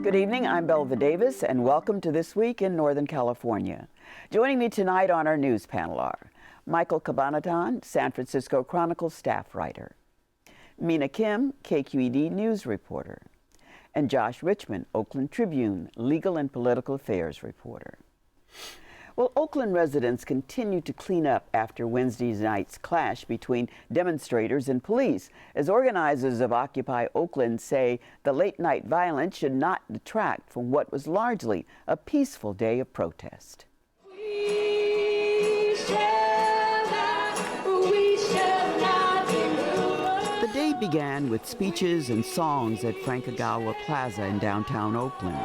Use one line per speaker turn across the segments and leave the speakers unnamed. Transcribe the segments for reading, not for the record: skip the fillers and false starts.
Good evening, I'm Belva Davis, and welcome to This Week in Northern California. Joining me tonight on our news panel are Michael Cabanatuan, San Francisco Chronicle staff writer, Mina Kim, KQED news reporter, and Josh Richman, Oakland Tribune legal and political affairs reporter. Well, Oakland residents continue to clean up after Wednesday night's clash between demonstrators and police, as organizers of Occupy Oakland say the late-night violence should not detract from what was largely a peaceful day of protest. We shall not be moved. The day began with speeches and songs at Frankagawa Plaza in downtown Oakland.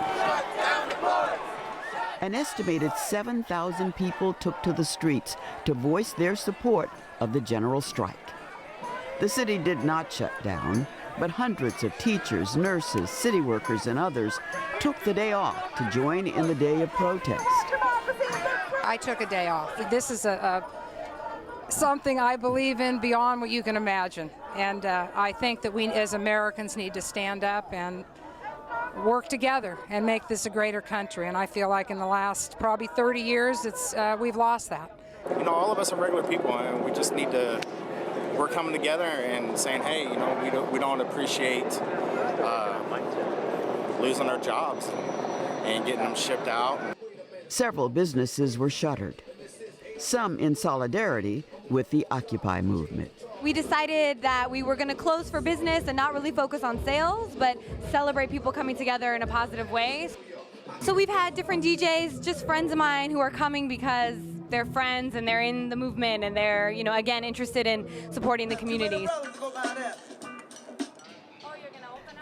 An estimated 7,000 people took to the streets to voice their support of the general strike. The city did not shut down, but hundreds of teachers, nurses, city workers, and others took the day off to join in the day of protest.
I took a day off. This is something I believe in beyond what you can imagine. And I think that we as Americans need to stand up and work together and make this a greater country. And I feel like in the last probably 30 years, we've lost that.
You know, all of us are regular people, and we just need to, we're coming together and saying, hey, you know, we don't appreciate losing our jobs and getting them shipped out.
Several businesses were shuttered, some in solidarity with the Occupy movement.
We decided that we were going to close for business and not really focus on sales, but celebrate people coming together in a positive way. So we've had different DJs, just friends of mine who are coming because they're friends and they're in the movement and they're, you know, again, interested in supporting the community.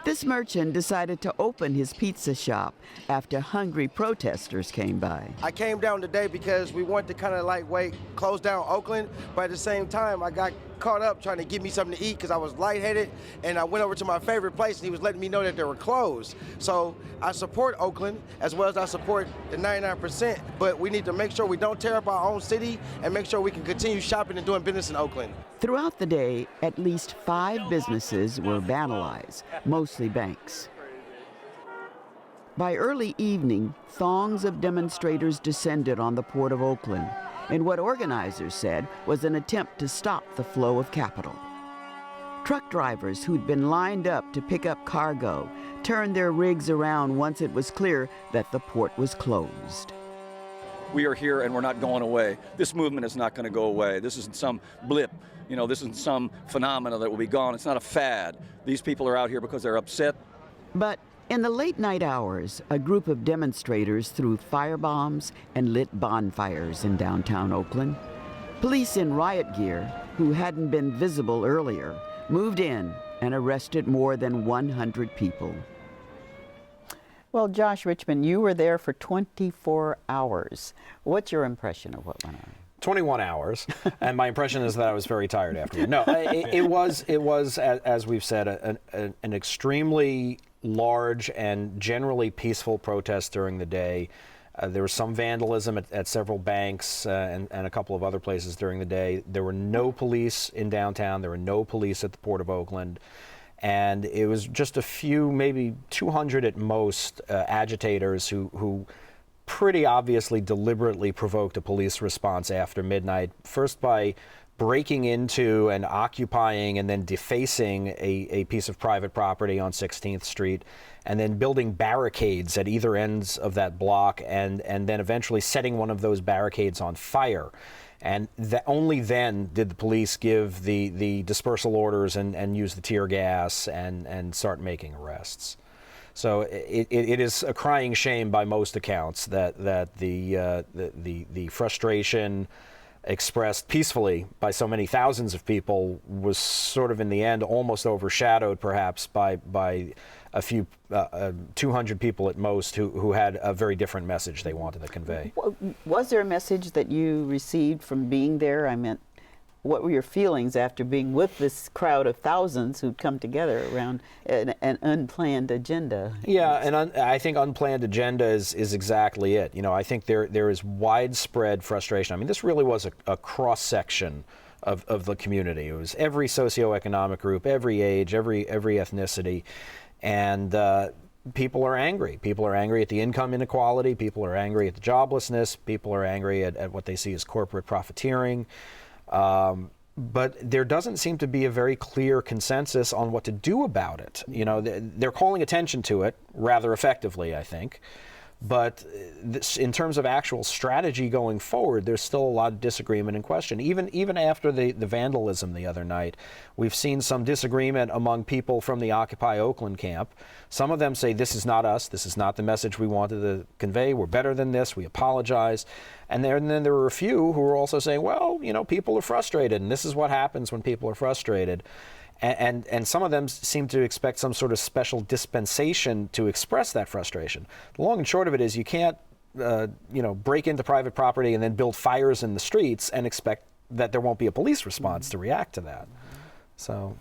This merchant decided to open his pizza shop after hungry protesters came by.
I came down today because we wanted to kind of close down Oakland, but at the same time I got caught up trying to get me something to eat because I was lightheaded, and I went over to my favorite place and he was letting me know that they were closed. So I support Oakland as well as I support the 99%, but we need to make sure we don't tear up our own city and make sure we can continue shopping and doing business in Oakland.
Throughout the day, at least 5 businesses were vandalized, mostly banks. By early evening, throngs of demonstrators descended on the Port of Oakland in what organizers said was an attempt to stop the flow of capital. Truck drivers who'd been lined up to pick up cargo turned their rigs around once it was clear that the port was closed.
We are here and we're not going away. This movement is not going to go away. This isn't some blip. You know, this isn't some phenomena that will be gone. It's not a fad. These people are out here because they're upset.
But in the late night hours, a group of demonstrators threw firebombs and lit bonfires in downtown Oakland. Police in riot gear, who hadn't been visible earlier, moved in and arrested more than 100 people. Well, Josh Richman, you were there for 24 hours. What's your impression of what went on?
21 hours, and my impression is that I was very tired afterward. No, it was, as we've said, an extremely large and generally peaceful protest during the day. There was some vandalism at several banks and a couple of other places during the day. There were no police in downtown. There were no police at the Port of Oakland. And it was just a few, maybe 200 at most, agitators who pretty obviously deliberately provoked a police response after midnight, first by breaking into and occupying and then defacing a piece of private property on 16th Street, and then building barricades at either ends of that block, and then eventually setting one of those barricades on fire. And only then did the police give the dispersal orders and use the tear gas and start making arrests. So it is a crying shame by most accounts that the frustration expressed peacefully by so many thousands of people was sort of in the end almost overshadowed perhaps by a few 200 people at most who had a very different message they wanted to convey.
Was there a message that you received from being there? I meant, what were your feelings after being with this crowd of thousands who'd come together around an unplanned agenda?
Yeah, and I think unplanned agenda is exactly it. You know, I think there is widespread frustration. I mean, this really was a cross-section of the community. It was every socioeconomic group, every age, every ethnicity. And people are angry. People are angry at the income inequality. People are angry at the joblessness. People are angry at what they see as corporate profiteering. But there doesn't seem to be a very clear consensus on what to do about it. You know, they're calling attention to it rather effectively, I think. But in terms of actual strategy going forward, there's still a lot of disagreement and question. Even after the vandalism the other night, we've seen some disagreement among people from the Occupy Oakland camp. Some of them say, this is not us. This is not the message we wanted to convey. We're better than this. We apologize. And then there were a few who were also saying, well, you know, people are frustrated, and this is what happens when people are frustrated. And some of them seem to expect some sort of special dispensation to express that frustration. The long and short of it is you can't, break into private property and then build fires in the streets and expect that there won't be a police response to react to that. So.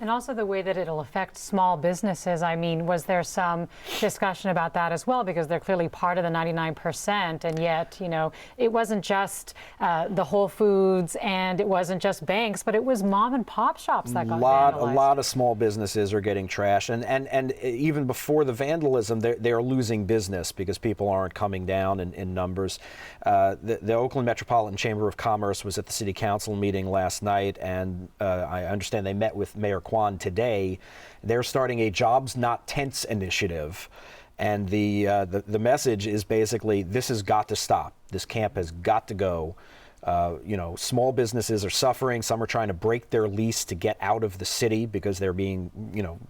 And also the way that it'll affect small businesses. I mean, was there some discussion about that as well? Because they're clearly part of the 99%, and yet, you know, it wasn't just the Whole Foods and it wasn't just banks, but it was mom and pop shops that got vandalized. A lot of small businesses are getting trashed, and even before the vandalism, they're losing business because people aren't coming down in numbers. The Oakland Metropolitan Chamber of Commerce was at the City Council meeting last night, and I understand they met with Mayor today. They're starting a Jobs Not Tents initiative, and the message is basically, this has got to stop. This camp has got to go. Small businesses are suffering. Some are trying to break their lease to get out of the city because they're being,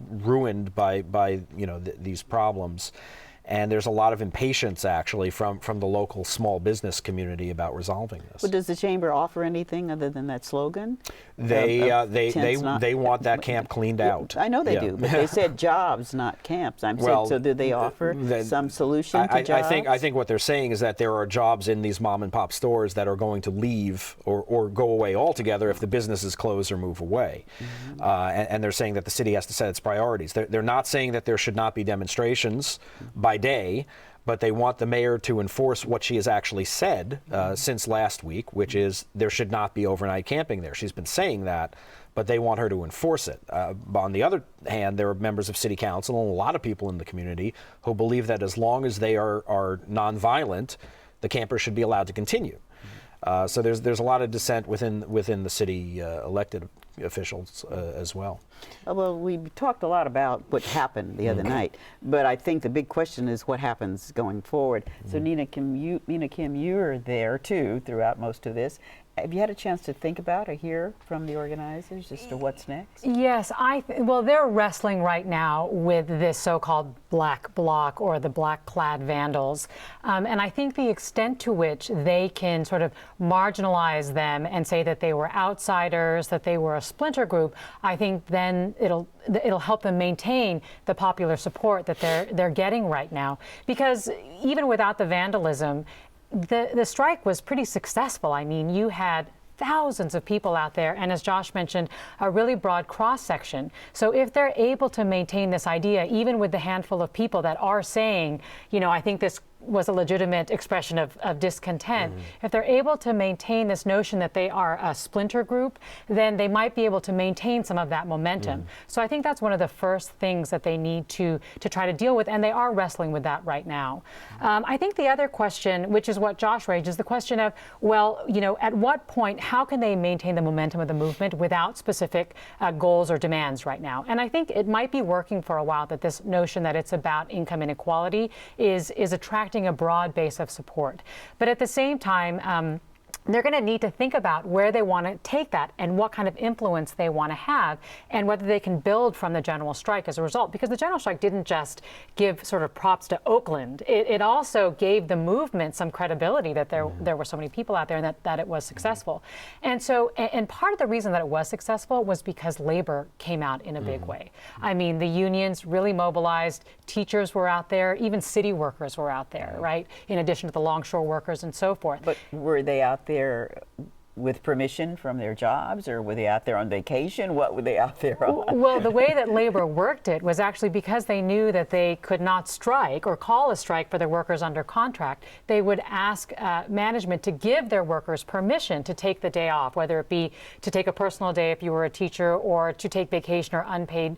ruined by these problems. And there's a lot of impatience, actually, from the local small business community about resolving this.
Well, does the chamber offer anything other than that slogan?
They want that camp cleaned out.
I know they do, but they said jobs, not camps. So do they offer some solution to jobs?
I think what they're saying is that there are jobs in these mom and pop stores that are going to leave or go away altogether if the businesses close or move away. Mm-hmm. And they're saying that the city has to set its priorities. They're not saying that there should not be demonstrations by day, but they want the mayor to enforce what she has actually said since last week, which is there should not be overnight camping there. She's been saying that, but they want her to enforce it. On the other hand, there are members of city council and a lot of people in the community who believe that as long as they are nonviolent, the campers should be allowed to continue. So there's a lot of dissent within the city elected officials as well.
Well, we talked a lot about what happened the other night, but I think the big question is what happens going forward. So Mina Kim, you were there too throughout most of this. Have you had a chance to think about or hear from the organizers as to what's next?
Yes, well, they're wrestling right now with this so-called black bloc or the black-clad vandals. And I think the extent to which they can sort of marginalize them and say that they were outsiders, that they were a splinter group, I think then it'll help them maintain the popular support that they're getting right now. Because even without the vandalism, the strike was pretty successful. I mean, you had thousands of people out there, and as Josh mentioned, a really broad cross-section. So if they're able to maintain this idea, even with the handful of people that are saying, I think this was a legitimate expression of discontent. If they're able to maintain this notion that they are a splinter group, then they might be able to maintain some of that momentum. So I think that's one of the first things that they need to try to deal with, and they are wrestling with that right now. I think the other question, which is what Josh raised, is the question of, well, at what point, how can they maintain the momentum of the movement without specific goals or demands right now? And I think it might be working for a while that this notion that it's about income inequality is attracting a broad base of support. But at the same time, they're going to need to think about where they want to take that and what kind of influence they want to have and whether they can build from the general strike as a result. Because the general strike didn't just give sort of props to Oakland. It also gave the movement some credibility that there were so many people out there and that it was successful. And so, and part of the reason that it was successful was because labor came out in a big way. I mean, the unions really mobilized. Teachers were out there. Even city workers were out there, right? In addition to the longshore workers and so forth.
But were they out there with permission from their jobs, or were they out there on vacation? What were they out there on?
Well, the way that labor worked it was actually because they knew that they could not strike or call a strike for their workers under contract. They would ask management to give their workers permission to take the day off, whether it be to take a personal day if you were a teacher, or to take vacation or unpaid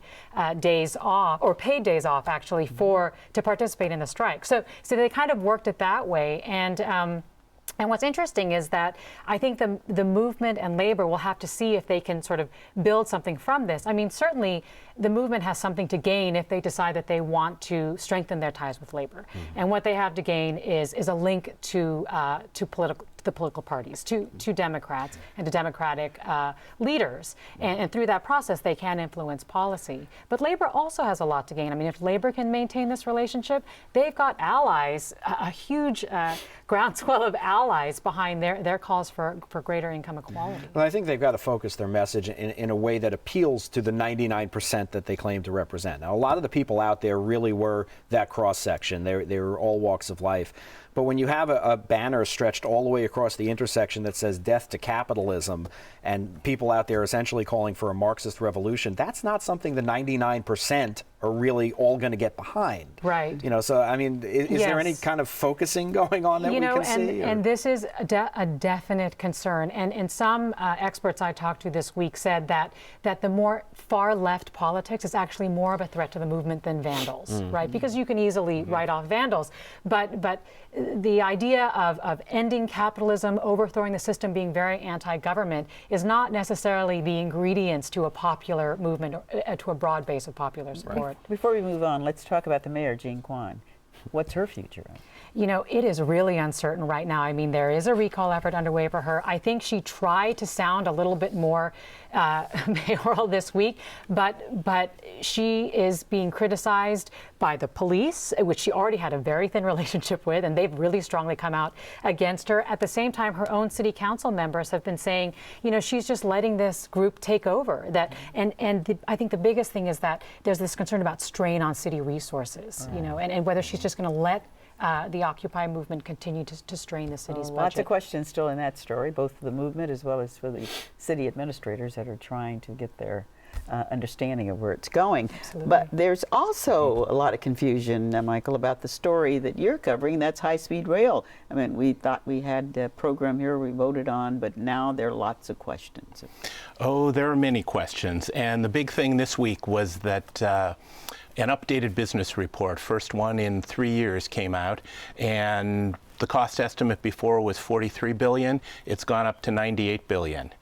days off, or paid days off actually, to participate in the strike. So they kind of worked it that way. And what's interesting is that I think the movement and labor will have to see if they can sort of build something from this. I mean, certainly the movement has something to gain if they decide that they want to strengthen their ties with labor. And what they have to gain is a link to the political parties, to Democrats and to Democratic leaders. And through that process, they can influence policy. But labor also has a lot to gain. I mean, if labor can maintain this relationship, they've got allies, a huge groundswell of allies behind their calls for greater income equality.
Well, I think they've got to focus their message in a way that appeals to the 99% that they claim to represent. Now, a lot of the people out there really were that cross-section. They were all walks of life. But when you have a banner stretched all the way across the intersection that says death to capitalism, and people out there essentially calling for a Marxist revolution, that's not something the 99% are really all going to get behind.
Right.
You know, so I mean, is there any kind of focusing going on that we can see?
And this is a definite concern. And some experts I talked to this week said that the more far left politics is actually more of a threat to the movement than vandals, right? Because you can easily write off vandals, but the idea of ending capitalism, overthrowing the system, being very anti-government is not necessarily the ingredients to a popular movement, or to a broad base of popular support.
Right. Before we move on, let's talk about the mayor, Jean Quan. What's her future?
You know, it is really uncertain right now. I mean, there is a recall effort underway for her. I think she tried to sound a little bit more mayoral this week, but she is being criticized by the police, which she already had a very thin relationship with, and they've really strongly come out against her. At the same time, her own city council members have been saying, you know, she's just letting this group take over. I think the biggest thing is that there's this concern about strain on city resources, you know, and whether she's just going to let the Occupy movement continue to strain the city's budget.
Lots of questions still in that story, both for the movement as well as for the city administrators that are trying to get their understanding of where it's going.
Absolutely.
But there's also a lot of confusion, Michael, about the story that you're covering. That's high-speed rail. I mean, we thought we had a program here we voted on, but now there are lots of questions.
Oh, there are many questions. And the big thing this week was that an updated business report, first one in 3 years, came out, and the cost estimate before was $43 billion. It's gone up to $98 billion.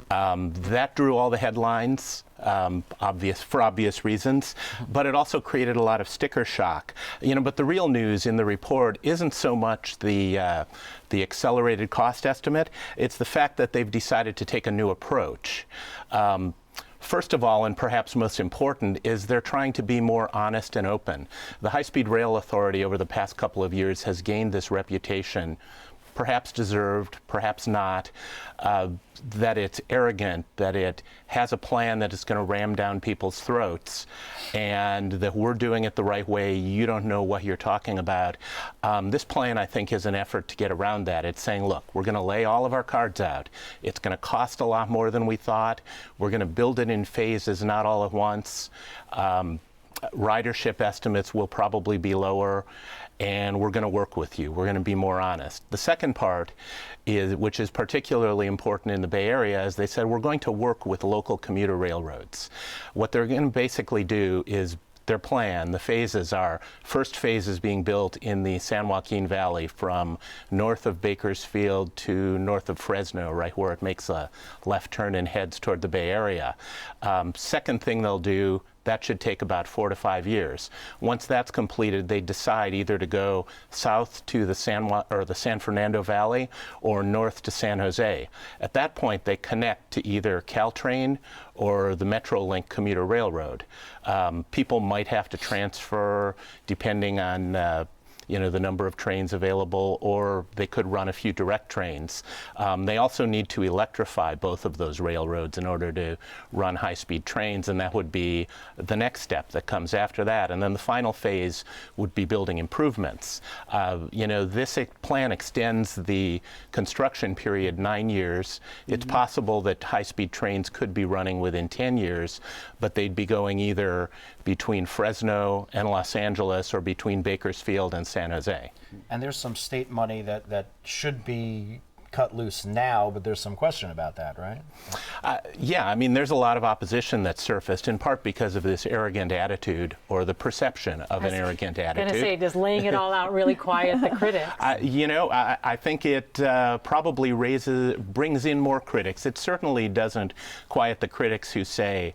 That drew all the headlines, for obvious reasons, but it also created a lot of sticker shock. You know, but the real news in the report isn't so much the accelerated cost estimate. It's the fact that they've decided to take a new approach. First of all, and perhaps most important, is they're trying to be more honest and open. The High-Speed Rail Authority over the past couple of years has gained this reputation, perhaps deserved, perhaps not, that it's arrogant, that it has a plan that is going to ram down people's throats, and that we're doing it the right way. You don't know what you're talking about. This plan, I think, is an effort to get around that. It's saying, look, we're going to lay all of our cards out. It's going to cost a lot more than we thought. We're going to build it in phases, not all at once. Ridership estimates will probably be lower, and we're going to work with you. We're going to be more honest. The second part is, which is particularly important in the Bay Area, is they said we're going to work with local commuter railroads. What they're going to basically do is their plan, the phases are, first phase is being built in the San Joaquin Valley from north of Bakersfield to north of Fresno, right where it makes a left turn and heads toward the Bay Area. Second thing they'll do, that should take about 4 to 5 years. Once that's completed, they decide either to go south to the San Fernando Valley or north to San Jose. At that point, they connect to either Caltrain or the Metrolink commuter railroad. People might have to transfer depending on the number of trains available, or they could run a few direct trains. They also need to electrify both of those railroads in order to run high-speed trains, and that would be the next step that comes after that. And then the final phase would be building improvements. This plan extends the construction period 9 years. It's possible that high-speed trains could be running within 10 years, but they'd be going either between Fresno and Los Angeles or between Bakersfield and San Jose.
And there's some state money that should be cut loose now, but there's some question about that, right?
Yeah, I mean, there's a lot of opposition that surfaced, in part because of this arrogant attitude, or the perception of an arrogant attitude.
I'm going to say, just laying it all out really quiet the critics.
I think it probably brings in more critics. It certainly doesn't quiet the critics who say,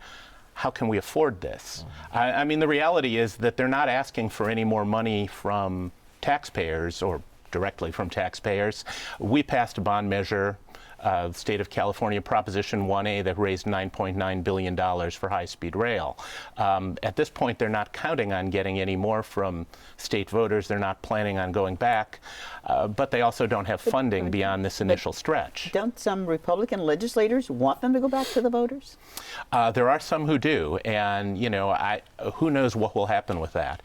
how can we afford this? I mean, the reality is that they're not asking for any more money from taxpayers or directly from taxpayers. We passed a bond measure, the state of California Proposition 1A, that raised $9.9 billion for high-speed rail. At this point, they're not counting on getting any more from state voters. They're not planning on going back, but they also don't have funding beyond this initial stretch.
Don't some Republican legislators want them to go back to the voters?
There are some who do, and who knows what will happen with that.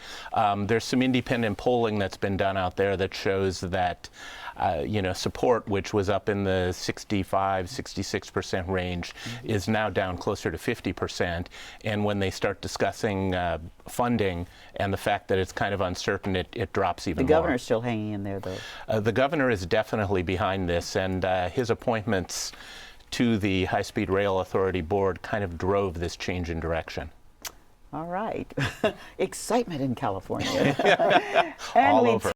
There's some independent polling that's been done out there that shows that support, which was up in the 65-66% range, is now down closer to 50%. And when they start discussing funding and the fact that it's kind of uncertain, it drops even more.
The governor's still hanging in there, though.
The governor is definitely behind this, and his appointments to the High-Speed Rail Authority Board kind of drove this change in direction.
All right. Excitement in California.
All over.